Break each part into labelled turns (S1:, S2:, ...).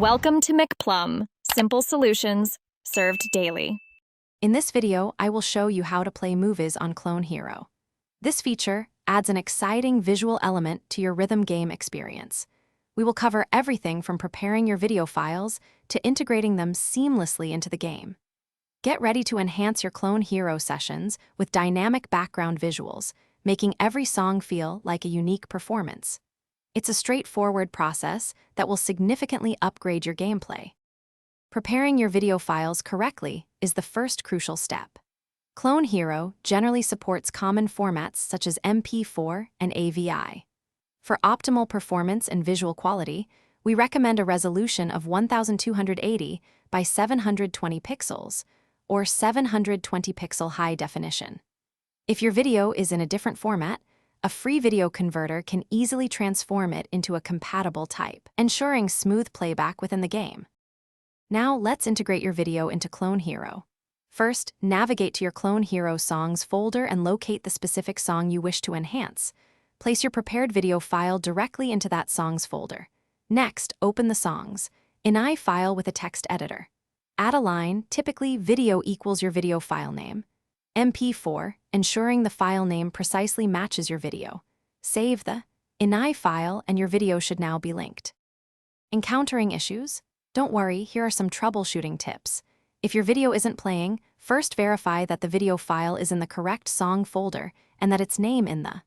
S1: Welcome to McPlum, simple solutions served daily.
S2: In this video, I will show you how to play movies on Clone Hero. This feature adds an exciting visual element to your rhythm game experience. We will cover everything from preparing your video files to integrating them seamlessly into the game. Get ready to enhance your Clone Hero sessions with dynamic background visuals, making every song feel like a unique performance. It's a straightforward process that will significantly upgrade your gameplay. Preparing your video files correctly is the first crucial step. Clone Hero generally supports common formats such as MP4 and AVI. For optimal performance and visual quality, we recommend a resolution of 1280 by 720 pixels, or 720 pixel high definition. If your video is in a different format, a free video converter can easily transform it into a compatible type, ensuring smooth playback within the game. Now let's integrate your video into Clone Hero. First, navigate to your Clone Hero Songs folder and locate the specific song you wish to enhance. Place your prepared video file directly into that song's folder. Next, open the songs .ini file with a text editor. Add a line, typically video equals your video file name. MP4, ensuring the file name precisely matches your video. Save the .ini file and your video should now be linked. Encountering issues? Don't worry, here are some troubleshooting tips. If your video isn't playing, first verify that the video file is in the correct song folder and that its name in the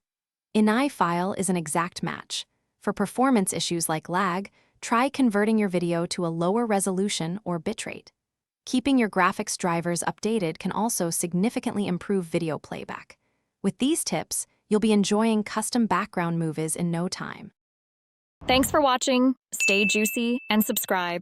S2: .ini file is an exact match. For performance issues like lag, try converting your video to a lower resolution or bitrate. Keeping your graphics drivers updated can also significantly improve video playback. With these tips, you'll be enjoying custom background movies in no time.
S1: Thanks for watching. Stay juicy and subscribe.